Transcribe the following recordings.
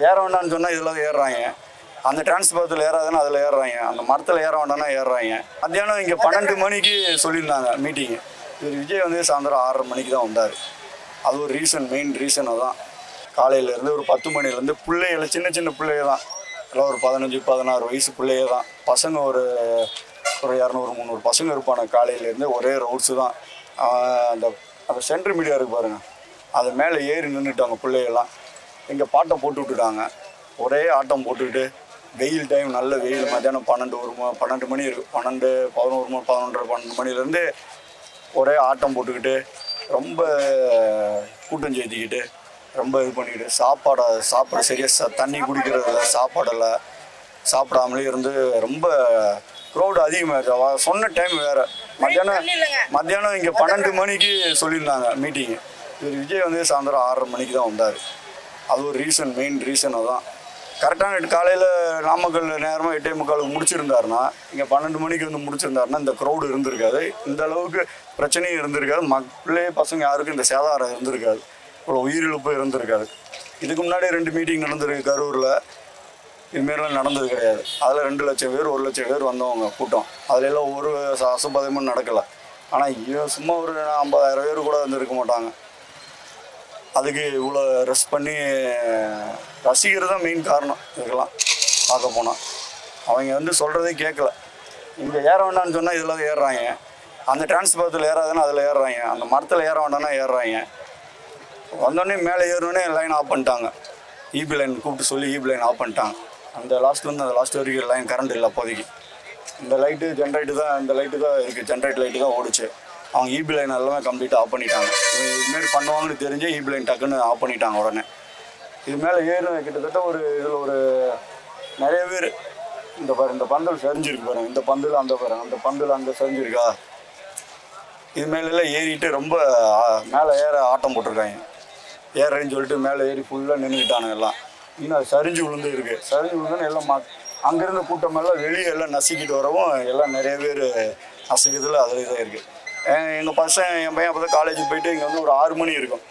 ஏற வேண்டாம்னு சொன்னால் இதில் ஏறுறாங்க. அந்த டிரான்ஸ்போர்ட்டில் ஏறாதுன்னா அதில் ஏறுறாங்க. அந்த மரத்தில் ஏற வேண்டாம்னா ஏறுறாங்க. மத்தியானம் இங்கே 12 மணிக்கு சொல்லியிருந்தாங்க மீட்டிங்கு. இவர் விஜய் வந்து சாயந்தரம் 6:30 மணிக்கு தான் வந்தார். அது ஒரு ரீசன், மெயின் ரீசன் அதுதான். காலையிலேருந்து ஒரு 10 மணிலேருந்து பிள்ளைகள் சின்ன சின்ன பிள்ளைங்க தான், எல்லாம் ஒரு 15-16 வயசு பிள்ளைங்க தான். பசங்க ஒரு 200-300 பசங்க இருப்பாங்க. காலையிலேருந்து ஒரே ரவுட்ஸு தான். அந்த அந்த சென்ட்ரு மீடியா இருக்குது பாருங்கள், அது மேலே ஏறி நின்றுட்டாங்க பிள்ளைகள்லாம். இங்கே பாட்டை போட்டு விட்டுட்டாங்க. ஒரே ஆட்டம் போட்டுக்கிட்டு, வெயில் டைம், நல்ல வெயில், மத்தியானம் 12 மணி இருக்குது, 12, 11 மணி, 11:30, 12 மணிலேருந்து ஒரே ஆட்டம் போட்டுக்கிட்டு, ரொம்ப கூட்டம் சேர்த்திக்கிட்டு, ரொம்ப இது பண்ணிக்கிட்டு, சாப்பாடு சரியாக தண்ணி குடிக்கிறதில்ல, சாப்பாடெல்லாம் சாப்பிடாமலே இருந்து ரொம்ப க்ரௌடு அதிகமாகிடுச்சு. சொன்ன டைம் வேறு. மத்தியானம் இங்கே 12 மணிக்கு சொல்லியிருந்தாங்க மீட்டிங்கு. இவர் விஜய் வந்து சாயந்தரம் 6:30 மணிக்கு தான் வந்தார். அது ஒரு ரீசன், மெயின் ரீசன் அதுதான். கரெக்டான காலையில் நாமக்கல் நேரமாக 8:45 முடிச்சிருந்தாருன்னா, இங்கே 12 மணிக்கு வந்து முடிச்சிருந்தாருன்னா இந்த க்ரௌடு இருந்திருக்காது, இந்த அளவுக்கு பிரச்சனையும் இருந்திருக்காது, பிள்ளை பசங்க யாருக்கும் இந்த சேதாரம் இருந்திருக்காது, இவ்வளோ உயிரிழப்பு இருந்திருக்காது. இதுக்கு முன்னாடி 2 மீட்டிங் நடந்திருக்கு கரூரில், இதுமாரிலாம் நடந்தது கிடையாது. அதில் 2 லட்சம் பேர் 1 லட்சம் பேர் வந்தவங்க கூட்டம். அதிலெல்லாம் ஒரு அசம்பாதமும் நடக்கலை. ஆனால் சும்மா ஒரு 50,000 பேர் கூட வந்துருக்க மாட்டாங்க. அதுக்கு இவ்வளோ ரெஸ்ட் பண்ணி ரசிகர் தான் மெயின் காரணம். இதுக்கெல்லாம் பார்க்க போனால் அவங்க வந்து சொல்கிறதே கேட்கல. இங்கே ஏற வேண்டாம்னு சொன்னால் இதில் ஏறுறாங்க. அந்த டிரான்ஸ்போர்ட்டில் ஏறாதுன்னா அதில் ஏறுறாங்க. அந்த மரத்தில் ஏற வேண்டாம்னா ஏறுறாங்க. வந்தோடனே மேலே ஏறினோடனே லைன் ஆஃப் பண்ணிட்டாங்க. ஈபி லைன் கூப்பிட்டு சொல்லி ஈபி லைன் ஆஃப் பண்ணிட்டாங்க. அந்த லாஸ்ட்லேருந்து அந்த லாஸ்ட் வரைக்கும் லைன் கரண்ட் இல்லை அப்போதைக்கு. இந்த லைட்டு ஜென்ரேட்டு தான், இந்த லைட்டு தான் இருக்குது, ஜென்ரேட் லைட்டு தான் ஓடிச்சு. அவங்க ஈபி லைன் எல்லாமே கம்ப்ளீட்டாக ஆஃப் பண்ணிட்டாங்க. இதுமாரி பண்ணுவாங்கன்னு தெரிஞ்சு ஈபி லைன் டக்குன்னு ஆஃப் பண்ணிட்டாங்க உடனே. இது மேலே ஏறும் கிட்டத்தட்ட ஒரு இதில் ஒரு நிறைய பேர் இந்த பந்தல் சரிஞ்சிருக்கு பாருங்க, இந்த பந்தல் அந்த பாருங்க, அந்த பந்தல் அங்கே சரிஞ்சிருக்கா, இது மேலெல்லாம் ஏறிட்டு ரொம்ப மேலே ஏற ஆட்டம் போட்டிருக்காங்க. ஏறேன்னு சொல்லிட்டு மேலே ஏறி ஃபுல்லாக நின்றுக்கிட்டானுங்க எல்லாம். இன்னும் அது சரிஞ்சு விழுந்து இருக்குது. சரிஞ்சு விழுந்துன்னு எல்லாம் அங்கேருந்து கூட்டமெல்லாம் வெளியே எல்லாம் நசுக்கிட்டு வரவும் எல்லாம் நிறைய பேர் நசுக்கிறதுல அதில் இதாக இருக்குது. என் பையன் அப்போ தான் காலேஜுக்கு போயிட்டு இங்கே வந்து ஒரு 6 மணி இருக்கும்,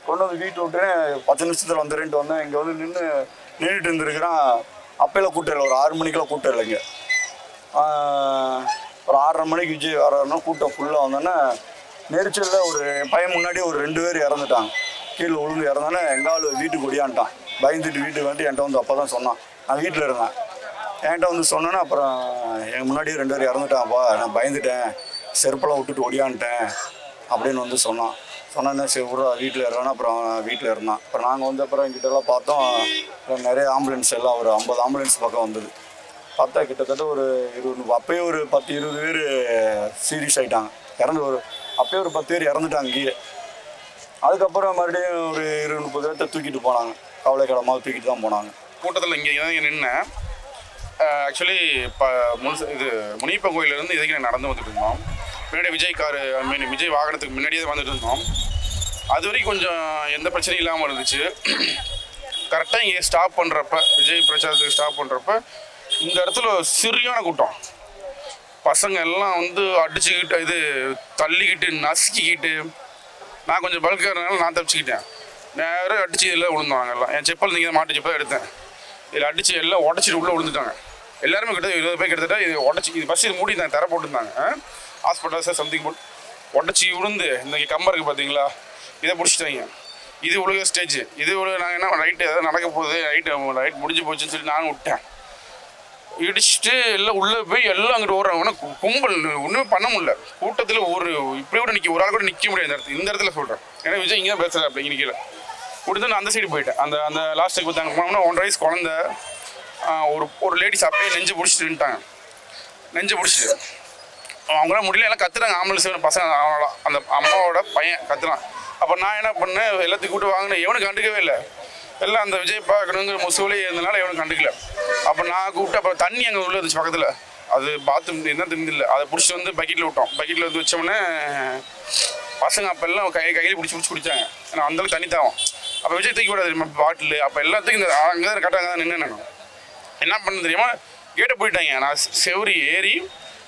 கொண்டு வந்து வீட்டில் விட்டுறேன். 10 நிமிஷத்தில் வந்துடுன்ட்டு வந்தேன். இங்கே வந்து நின்றுட்டு இருந்துருக்குறான். அப்போல்லாம் கூட்டம் இல்லை, ஒரு 6 மணிக்கெல்லாம் கூட்டம் இல்லை. இங்கே ஒரு 6:30 மணிக்கு விஜய் வர்றாருன்னா கூட்டம் ஃபுல்லாக வந்தோன்னே நெரிச்சலில் ஒரு என் பையன் முன்னாடி ஒரு 2 பேர் இறந்துட்டாங்க. கீழே விழுந்து இறந்தோன்னே எங்கால் வீட்டுக்கு ஒடியான்ட்டான். பயந்துட்டு வீட்டுக்கு வந்துட்டு என்கிட்ட வந்து அப்போ தான் சொன்னான், நான் வீட்டில் இருந்தேன். என்கிட்ட வந்து சொன்னேன்னா அப்புறம் எங்கள் முன்னாடியே 2 பேர் இறந்துட்டான்ப்பா, நான் பயந்துட்டேன், செருப்பெல்லாம் விட்டுட்டு ஒடியான்ட்டேன் அப்படின்னு வந்து சொன்னான். சொன்னோன்னே சரி விட்றா வீட்டில் இருந்தானா. அப்புறம் வீட்டில் இருந்தான். அப்புறம் நாங்கள் வந்து அப்புறம் எங்கிட்டலாம் பார்த்தோம், நிறைய ஆம்புலன்ஸ் எல்லாம் ஒரு 50 ஆம்புலன்ஸ் பக்கம் வந்தது. பார்த்தா கிட்டத்தட்ட ஒரு 20, அப்போயே ஒரு 10-20 பேர் சீரியஸ் ஆகிட்டாங்க, அப்போயே ஒரு 10 பேர் இறந்துட்டாங்க இங்கேயே. அதுக்கப்புறம் மறுபடியும் ஒரு 20-30 பேர்த்த தூக்கிட்டு போனாங்க, கவலைக்கிடமாக தூக்கிட்டு தான் போனாங்க. கூட்டத்தில் இங்கே நின்னேன். ஆக்சுவலி இப்போ முனியப்பன் கோயிலேருந்து இதுக்கு நான் நடந்து வந்துட்டு இருந்தோம். முன்னாடி விஜய் வாகனத்துக்கு முன்னாடியே தான் வந்துட்டு இருந்தோம். அது வரைக்கும் கொஞ்சம் எந்த பிரச்சனையும் இல்லாமல் இருந்துச்சு. கரெக்டாக இங்கே ஸ்டாப் பண்ணுறப்ப, விஜய் பிரச்சாரத்துக்கு ஸ்டாப் பண்ணுறப்ப இந்த இடத்துல சரியான கூட்டம். பசங்க எல்லாம் வந்து அடிச்சுக்கிட்டு தள்ளிக்கிட்டு நசுக்கிக்கிட்டு, நான் கொஞ்சம் பல்காரனால நான் தப்பிச்சுக்கிட்டேன். நேரம் அடிச்சு இதில் விழுந்தாங்க எல்லாம். என் செப்பல் நீங்கள் மாட்டு செப்பல் எடுத்தேன். இதில் அடித்து எல்லாம் உடச்சிட்டு உள்ளே விழுந்துட்டாங்க. எல்லாருமே கிட்டத்தட்ட 20 பேர் கிட்டத்தட்ட இது உடச்சி, இது பஸ் இது மூடிட்டாங்க, தர போட்டுருந்தாங்க. ஹாஸ்பிட்டல்ஸை சம்திங் போட்டு உடச்சி விழுந்து இந்த கம்பம் இருக்குது பார்த்தீங்களா, இதை பிடிச்சிட்டாங்க. இது உலக ஸ்டேஜ். நாங்கள் என்ன ரைட்டு எதாவது நடக்க போகுது, ரைட் முடிஞ்சு போச்சுன்னு சொல்லி நானும் விட்டேன். இடிச்சுட்டு எல்லாம் உள்ளே போய் எல்லாம் அங்கிட்டு ஓடுறாங்க. கும்பல் ஒன்றுமே பண்ண முடியல. கூட்டத்தில் இப்படி கூட ஒரு ஆள் கூட நிற்க முடியாது இந்த இடத்துல சொல்கிறேன். ஏன்னா விஜய் இங்கே தான் பேசுகிறேன். அப்படி இங்கே நிற்கல கொடுத்து நான் அந்த சைடு போயிட்டேன். அந்த லாஸ்ட்டுக்கு பார்த்தாங்க போனோம்னா 1.5 வயசு குழந்த, ஒரு லேடிஸ் அப்பயே நெஞ்சு பிடிச்சிட்டு நின்ட்டாங்க. நெஞ்சு பிடிச்சிட்டு அவங்களால முடியல, எல்லாம் கத்துறாங்க. ஆம்புலன்ஸ் பசங்க, அந்த அம்மாவோட பையன் கத்துறான். அப்போ நான் என்ன பண்ணேன், எல்லாத்தையும் கூட்டு வாங்கினேன். எவனும் கண்டுக்கவே இல்லை. எல்லாம் அந்த விஜய் பார்க்கணுங்கிற முசுவலே இருந்தனால எவனும் கண்டுக்கல. அப்போ நான் கூப்பிட்டு அப்புறம் தண்ணி அங்கே உள்ள இருந்துச்சு பக்கத்தில், அது பாத்ரூம் என்ன திரும்பில்லை, அதை பிடிச்சிட்டு வந்து பக்கெட்டில் விட்டோம். பக்கெட்டில் வந்து வச்சோடனே பசங்க அப்போ எல்லாம் கையில் பிடிச்சி குடித்தாங்க. ஏன்னா அந்தளவுக்கு தண்ணி தாவும். அப்போ விஜய் தூக்கி விடாது பாட்டில். அப்போ எல்லாத்துக்கும் இந்த அங்கே தான் கரெக்டாக அங்கே தான் நின்று நான் என்ன பண்ண தெரியுமா, கேட்டை போயிட்டாங்க. நான் செவரி ஏறி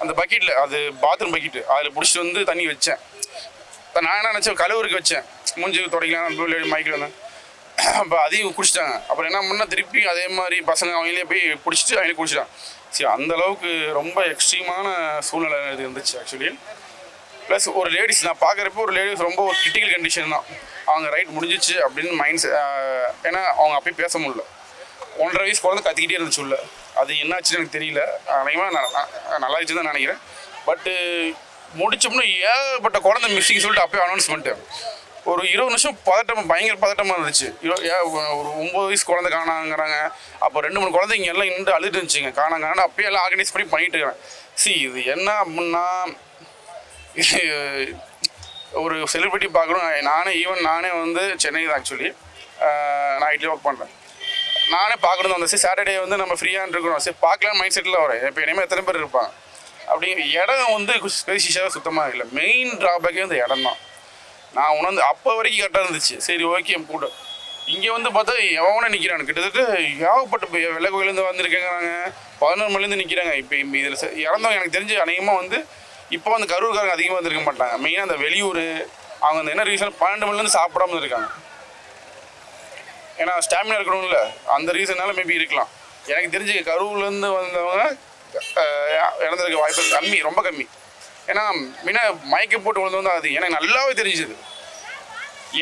அந்த பக்கெட்டில், அது பாத்ரூம் பக்கெட்டு, அதில் பிடிச்சிட்டு வந்து தண்ணி வச்சேன். இப்போ நான் என்ன நினச்சேன், கழுவுருக்கு வச்சேன், மூஞ்சி துடைக்கலாம் மைக்கில் வந்தேன். அப்போ அதையும் குடிச்சிட்டாங்க. அப்புறம் என்ன பண்ணால் திருப்பி அதே மாதிரி பசங்க அவங்களே போய் பிடிச்சிட்டு அவங்களே குடிச்சிட்டாங்க. சரி, அந்தளவுக்கு ரொம்ப எக்ஸ்ட்ரீமான சூழ்நிலை இது இருந்துச்சு ஆக்சுவலி. ப்ளஸ் ஒரு லேடிஸ் நான் பார்க்குறப்போ ஒரு லேடிஸ் ரொம்ப ஒரு கிரிட்டிக்கல் கண்டிஷன் தான். அவங்க ரைட் முடிஞ்சிச்சு அப்படின்னு மைண்ட்ஸ், ஏன்னா அவங்க அப்பயே பேச முடியல. 1.5 வயசு குழந்தை கத்திக்கிட்டே இருந்துச்சு உள்ள. அது என்னாச்சுன்னு எனக்கு தெரியல. அநேகமாக நான் நல்லா இருந்துச்சு தான் நினைக்கிறேன். பட்டு முடிச்சோம்னா ஏகப்பட்ட குழந்தை மிஸ்ஸிங் சொல்லிட்டு அப்பயே அனௌன்ஸ்மெண்ட்டு. ஒரு 20 நிமிஷம் பயங்கர பதட்டமாக இருந்துச்சு. ஒரு 9 வயசு குழந்தை காணாங்கிறாங்க. அப்போ 2-3 குழந்தை இங்கே எல்லாம் நின்று அழுது இருந்துச்சுங்க. காணாங்கன்னு அப்பயே எல்லாம் ஆர்கனைஸ் பண்ணி பண்ணிட்டு இருக்கிறேன். இது என்ன அப்படின்னா, ஒரு செலிபிரிட்டி பார்க்குறோம். நானே வந்து சென்னை தான் ஆக்சுவலி. நான் ஐடியில் ஒர்க் பண்ணுறேன். நானே பார்க்கணும் அந்த சாட்டர்டே வந்து நம்ம ஃப்ரீயாக இருக்கிறோம். சரி பார்க்கலான்னு மைண்ட் செட்டில் வரேன். இப்போ இனிமேல் எத்தனை பேர் இருப்பாங்க அப்படிங்கிற இடம் வந்து ஸ்பேசியஸாக சுத்தமாக இல்லை. மெயின் ட்ராபேக்கே இந்த இடம் தான். நான் உணர்ந்து அப்போ வரைக்கும் கரெக்டாக இருந்துச்சு. சரி ஓகே கூட இங்கே வந்து பார்த்தா எவனே நிற்கிறானு. கிட்டத்தட்ட ஏகப்பட்ட வெள்ளை கோயிலேருந்து வந்திருக்கேங்கிறாங்க. 11 மணிலேருந்து நிற்கிறாங்க. இப்போ இதில் இறந்தவங்க எனக்கு தெரிஞ்சு அநேகமாக வந்து இப்போ வந்து கரூர்காரங்க அதிகமாக வந்துருக்க மாட்டாங்க. மெயினாக அந்த வெளியூர் அவங்க அந்த என்ன ரீசன் 12 மணிலேருந்து சாப்பிடாம இருக்காங்க. ஏன்னா ஸ்டாமினா இருக்கணும்ல, அந்த ரீசனால மேபி இருக்கலாம். எனக்கு தெரிஞ்சு கரூர்லேருந்து வந்தவங்க இறந்துருக்க வாய்ப்பு கம்மி, ரொம்ப கம்மி. ஏன்னா முன்ன மயக்க போட்டு விழுந்து அது எனக்கு நல்லாவே தெரிஞ்சுது.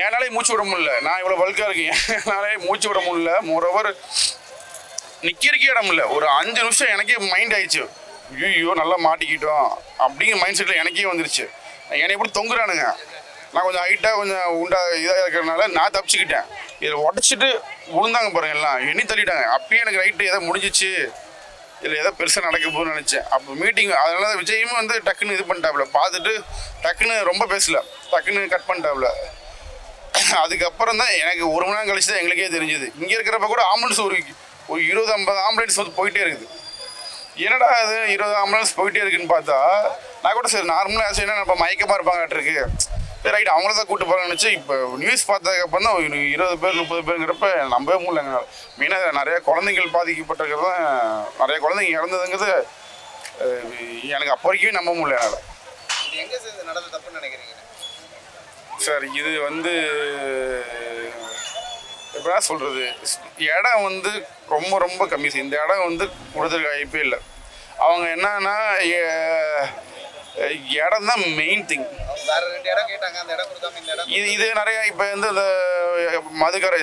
என்னாலே மூச்சு விட முடியல. நான் இவ்வளோ பல்காக இருக்கேன், என்னாலே மூச்சு விட முடியல. மோரோவர் நிற்கிறக்கே இடம் இல்லை. ஒரு 5 நிமிஷம் எனக்கே மைண்ட் ஆயிடுச்சு. ஐயோ நல்லா மாட்டிக்கிட்டோம் அப்படிங்கிற மைண்ட் செட்டில் எனக்கே வந்துருச்சு. என்னை எப்படி தொங்குறானுங்க. நான் கொஞ்சம் ஹைட்டாக கொஞ்சம் இதாக இருக்கிறதுனால நான் தப்பிச்சுக்கிட்டேன். இதில் உடச்சிட்டு விழுந்தாங்க பாருங்க, எல்லாம் எண்ணி தள்ளிட்டாங்க. அப்பயே எனக்கு ரைட்டு எதோ முடிஞ்சிச்சு, இதில் எதோ பெருசாக நடக்க போகுதுன்னு நினச்சேன். அப்போ மீட்டிங் அதனால தான் விஜயும் வந்து டக்குன்னு இது பண்ணிட்டாப்புல. பார்த்துட்டு டக்குன்னு ரொம்ப பேசல, டக்குன்னு கட் பண்ணிட்டாப்புல. அதுக்கப்புறம் தான் எனக்கு 1 மணி நேரம் கழிச்சு தான் எங்களுக்கே தெரிஞ்சுது. இங்கே இருக்கிறப்ப கூட ஆம்புலன்ஸ் ஒரு 20-50 ஆம்புலன்ஸ் வந்து போயிட்டே இருக்குது. என்னடா அது 20 ஆம்புலன்ஸ் போயிட்டே இருக்குன்னு பார்த்தா நான் கூட சரி நார்மலாக ஆச்சு, என்ன நம்ம மயக்கமாக இருப்பாங்கட்டுருக்கு, சரி ரைட் அவங்கள தான் கூப்பிட்டு போகிறான்னு நினச்சி. இப்போ நியூஸ் பார்த்ததுக்கப்புறம் தான் 20 பேர் 30 பேருங்கிறப்ப நம்பவே முடியல எங்களால். மெயினாக நிறையா குழந்தைகள் பாதிக்கப்பட்டிருக்கிறது தான், நிறைய குழந்தைங்க இறந்ததுங்கிறது எனக்கு அப்போ வரைக்கும் நம்ப முடியல என்னால். எங்கே நடந்த தப்புன்னு நினைக்கிறீங்க சார்? இது வந்து எப்படின்னா சொல்கிறது, இடம் வந்து ரொம்ப ரொம்ப கம்மி சார். இந்த இடம் வந்து கொடுத்துருக்க வாய்ப்பே இல்லை. அவங்க என்னன்னா இடம் தான் மெயின் திங். இது நிறையா இப்போ வந்து இந்த மதுக்கரை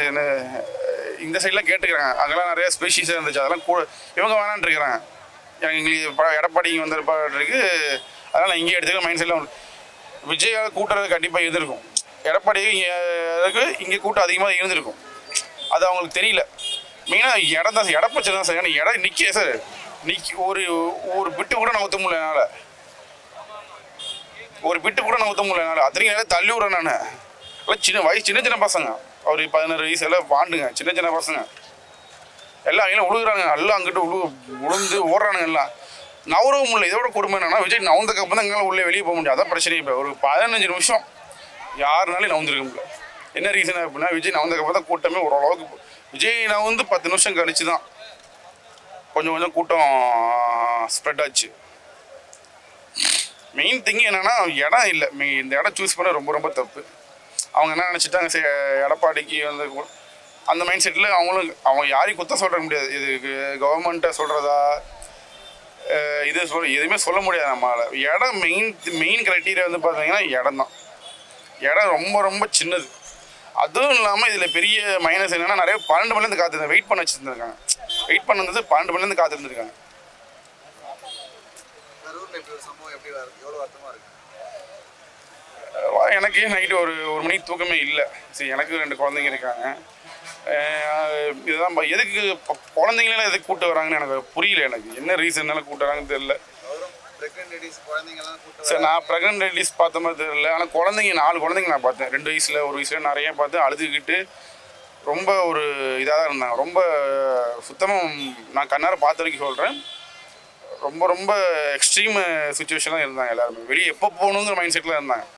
இந்த சைட்லாம் கேட்டுக்கிறாங்க. அங்கெல்லாம் நிறையா ஸ்பெஷிஸாக இருந்துச்சு. அதெல்லாம் கூட இவங்க வேணான்ட்டு இருக்கிறாங்க. எனக்கு எங்களுக்கு எடப்பாடி இங்கே வந்துருக்கு, அதனால் நான் இங்கே எடுத்துக்கிற மைண்ட் செட்டில் விஜயால் கூட்டுறது கண்டிப்பாக இருந்திருக்கும். எடப்பாடி இங்கே கூட்டம் அதிகமாக இருந்திருக்கும். அது அவங்களுக்கு தெரியல. மெயினாக இடம் தான் இட பிரச்சனை தான் சார். ஏன்னா இடம் நிற்க சார், ஒரு பிட்டு கூட நான் ஊற்ற முடியல என்னால். ஒரு பிட்டு கூட நான் ஊற்ற முடியல என்னால். அத்தனைக்கும் தள்ளி விட்றேன் நான். எல்லாம் சின்ன பசங்க, ஒரு 16 வயசு எல்லாம் பாண்டுங்க, சின்ன பசங்க எல்லாம் அங்கே உழுகுறாங்க. எல்லாம் அங்கிட்டு உளுந்து ஓடுறானுங்க. எல்லாம் நவரவும் முடியல. இதோட கொடுமை என்னன்னா, விஜய் நவுந்தக்கப்புறம் தான் எங்களால் உள்ளே வெளியே போக முடியாது. அதான் பிரச்சனை. இப்போ ஒரு 15 நிமிஷம் யாருனாலும் நவுந்துருக்க முடியல. என்ன ரீசன் அப்படின்னா, விஜய் நவுந்தக்கப்புறம் தான் கூட்டமே ஓரளவுக்கு. விஜய் நான் வந்து 10 நிமிஷம் கழிச்சு தான் கொஞ்சம் கூட்டம் ஸ்ப்ரெட் ஆச்சு. மெயின் திங் என்னென்னா இடம் இல்லை. இந்த இடம் சூஸ் பண்ண ரொம்ப ரொம்ப தப்பு. அவங்க என்ன நினச்சிட்டாங்க, சரி எடப்பாடிக்கு வந்து அந்த மைண்ட் செட்டில் அவங்க யாரையும் குத்தம் சொல்ல முடியாது. இது கவர்மெண்ட்டை சொல்கிறதா எதுவுமே சொல்ல முடியாது நம்மளால். இடம் மெயின் க்ரைட்டீரியா வந்து பார்த்தீங்கன்னா இடம் தான். இடம் ரொம்ப ரொம்ப சின்னது. அதுவும் இல்லாமல் இதில் பெரிய மைனஸ் என்னென்னா, நிறைய 12 மணிலேருந்து காத்திருந்தாங்க, வெயிட் பண்ண வச்சுருந்துருக்காங்க. வெயிட் பண்ணது 12 மணிலேருந்து காத்திருந்துருக்காங்க. எனக்கு நைட்டு ஒரு மணிக்கு தூக்கமே இல்லை. சரி, எனக்கு 2 குழந்தைங்க இருக்காங்க. இதுதான் எதுக்கு குழந்தைங்களெல்லாம் எதுக்கு கூப்பிட்டு வராங்கன்னு எனக்கு புரியல. எனக்கு என்ன ரீசன்னால கூப்பிட்டு வராங்கன்னு தெரியல சார். நான் ப்ரெக்னென்ட் லேடிஸ் பார்த்த மாதிரி தெரியல. ஆனால் குழந்தைங்க 4 குழந்தைங்க நான் பார்த்தேன். 2 வயசில் 1 வயசில் நிறைய பார்த்து அழுதுகிட்டு ரொம்ப ஒரு இதாக தான் இருந்தாங்க. ரொம்ப சுத்தமாக நான் கண்ணார பார்த்த வரைக்கும் சொல்கிறேன், ரொம்ப ரொம்ப எக்ஸ்ட்ரீம் சுச்சுவேஷனாக இருந்தாங்க. எல்லாருமே வெளியே எப்போ போகணுங்கிற மைண்ட் செட்டில் இருந்தாங்க.